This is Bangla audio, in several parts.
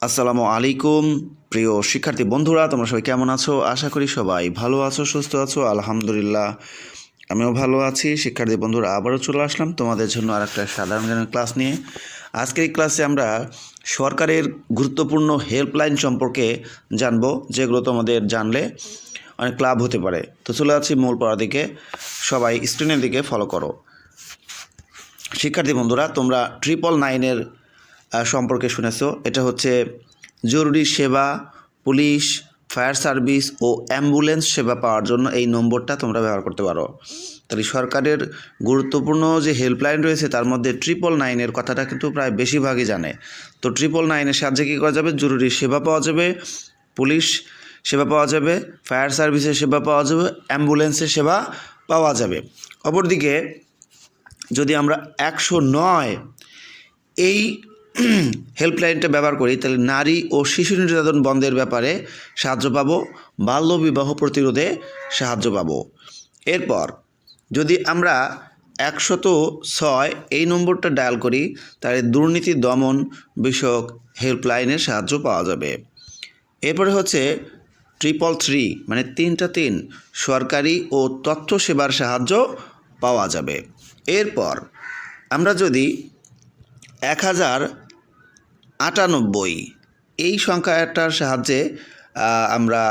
আসসালামু আলাইকুম প্রিয় শিক্ষার্থী বন্ধুরা, তোমরা সবাই কেমন আছো? আশা করি সবাই ভালো আছো, সুস্থ আছো। আলহামদুলিল্লাহ, আমিও ভালো আছি। শিক্ষার্থী বন্ধুরা, আবারও চলে আসলাম তোমাদের জন্য আর একটা সাধারণ জ্ঞানের ক্লাস নিয়ে। আজকের এই ক্লাসে আমরা সরকারের গুরুত্বপূর্ণ হেল্পলাইন সম্পর্কে জানবো, যেগুলো তোমাদের জানলে অনেক লাভ হতে পারে। তো চলে যাচ্ছি মূল পড়ার দিকে। সবাই স্ক্রিনের দিকে ফলো করো। শিক্ষার্থী বন্ধুরা, তোমরা 999-এর সম্পর্কে শুনেছো। এটা হচ্ছে জরুরি সেবা, পুলিশ, ফায়ার সার্ভিস ও অ্যাম্বুলেন্স সেবা পাওয়ার জন্য এই নম্বরটা তোমরা ব্যবহার করতে পারো। তাহলে সরকারের গুরুত্বপূর্ণ যে হেল্পলাইন রয়েছে তার মধ্যে 999-এর কথাটা কিন্তু প্রায় বেশিরভাগই জানে। তো 999-এর সাহায্যে কী করা যাবে? জরুরি সেবা পাওয়া যাবে, পুলিশ সেবা পাওয়া যাবে, ফায়ার সার্ভিসের সেবা পাওয়া যাবে, অ্যাম্বুলেন্সের সেবা পাওয়া যাবে। অপরদিকে যদি আমরা 109 এই হেল্পলাইনটা ব্যবহার করি, তাহলে নারী ও শিশু নির্যাতন বন্ধের ব্যাপারে সাহায্য পাবো, বাল্যবিবাহ প্রতিরোধে সাহায্য পাবো। এরপর যদি আমরা 106 এই নম্বরটা ডায়াল করি, তাহলে দুর্নীতি দমন বিষয়ক হেল্পলাইনের সাহায্য পাওয়া যাবে। এরপরে হচ্ছে 333 মানে 3 সরকারি ও তথ্য সেবার সাহায্য পাওয়া যাবে। এরপর আমরা যদি 1098 এই সংখ্যাটার সাহায্যে আমরা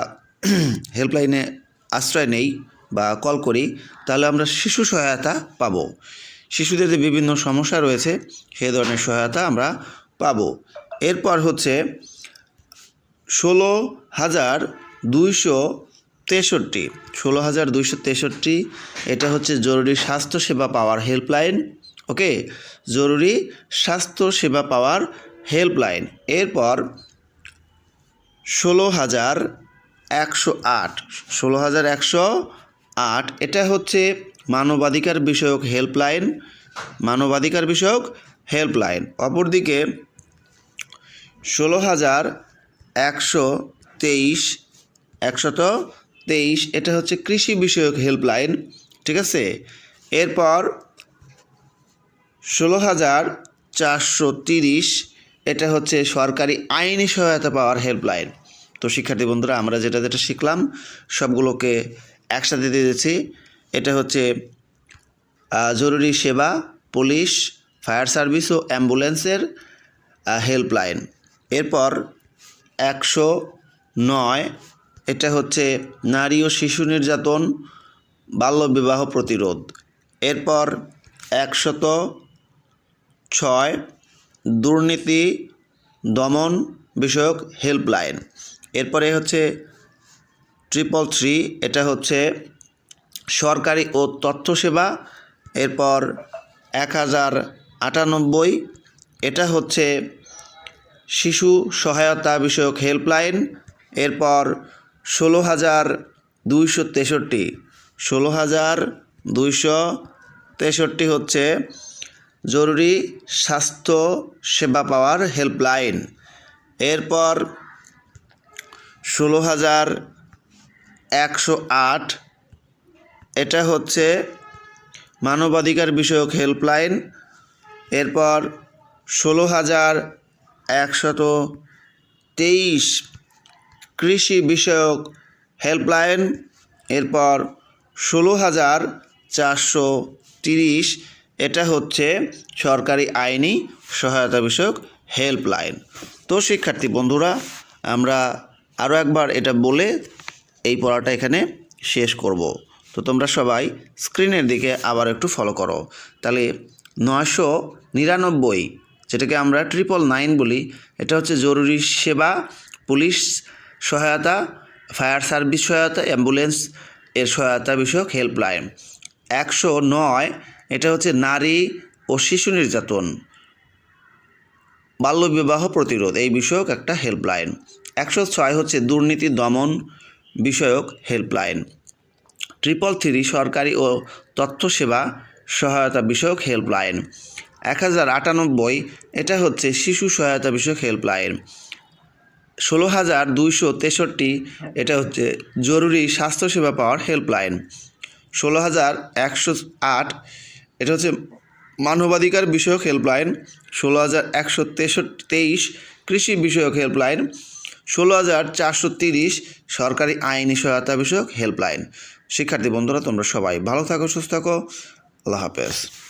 হেল্পলাইনে আশ্রয় নেই বা কল করি, তাহলে আমরা শিশু সহায়তা পাবো। শিশুদের যে বিভিন্ন সমস্যা রয়েছে সেই ধরনের সহায়তা আমরা পাবো। এরপর হচ্ছে 16,263 এটা হচ্ছে জরুরি স্বাস্থ্য সেবা পাওয়ার হেল্পলাইন। ওকে, জরুরি স্বাস্থ্য সেবা পাওয়ার হেল্পলাইন। এরপর 16,108 এটা হচ্ছে মানবাধিকার বিষয়ক হেল্পলাইন, অপরদিকে 16,123 এটা হচ্ছে কৃষি বিষয়ক হেল্পলাইন। ঠিক আছে। এরপর 16,430 এটা হচ্ছে সরকারি আইনি সহায়তা পাওয়ার হেল্পলাইন। তো শিক্ষার্থী বন্ধুরা, আমরা যেটা শিখলাম সবগুলোকে একসাথে দিয়ে দিচ্ছি। এটা হচ্ছে জরুরি সেবা, পুলিশ, ফায়ার সার্ভিস ও অ্যাম্বুলেন্সের হেল্পলাইন। এরপর 109 এটা হচ্ছে নারী ও শিশু নির্যাতন, বাল্যবিবাহ প্রতিরোধ। এরপর 106 দুর্নীতি দমন বিষয়ক হেল্পলাইন। এরপরে হচ্ছে 333 এটা হচ্ছে সরকারি ও তথ্য সেবা। এরপর 1098 এটা হচ্ছে শিশু সহায়তা বিষয়ক হেল্পলাইন। এরপর 16,263 হচ্ছে জরুরি স্বাস্থ্য সেবা পাওয়ার হেল্পলাইন। এরপর 16,108 এটা হচ্ছে মানবাধিকার বিষয়ক হেল্পলাইন। এরপর 16,123 কৃষি বিষয়ক হেল্পলাইন। এরপর 16,430 এটা হচ্ছে সরকারি আইনি সহায়তা বিষয়ক হেল্পলাইন। তো শিক্ষার্থী বন্ধুরা, আমরা আরও একবার এটা বলে এই পড়াটা এখানে শেষ করব। তো তোমরা সবাই স্ক্রিনের দিকে আবার একটু ফলো করো। তাহলে 999 যেটাকে আমরা 999 বলি, এটা হচ্ছে জরুরি সেবা, পুলিশ সহায়তা, ফায়ার সার্ভিস সহায়তা, অ্যাম্বুলেন্স এর সহায়তা বিষয়ক হেল্পলাইন। 109 এটা হচ্ছে নারী ও শিশু নির্যাতন, বাল্যবিবাহ প্রতিরোধ এই বিষয়ক একটা হেল্পলাইন। 106 হচ্ছে দুর্নীতি দমন বিষয়ক হেল্পলাইন। 333 সরকারি ও তথ্য সেবা সহায়তা বিষয়ক হেল্পলাইন। 1098 এটা হচ্ছে শিশু সহায়তা বিষয়ক হেল্পলাইন। 16,263 এটা হচ্ছে জরুরি স্বাস্থ্যসেবা পাওয়ার হেল্পলাইন। 16,108 এটা হচ্ছে মানবাধিকার বিষয়ক হেল্পলাইন 16,123, কৃষি বিষয়ক হেল্পলাইন 16,430, সরকারি আইনি সহায়তা বিষয়ক হেল্পলাইন। শিক্ষার্থী বন্ধুরা, তোমরা সবাই ভালো থাকো, সুস্থ থাকো। আল্লাহ হাফেজ।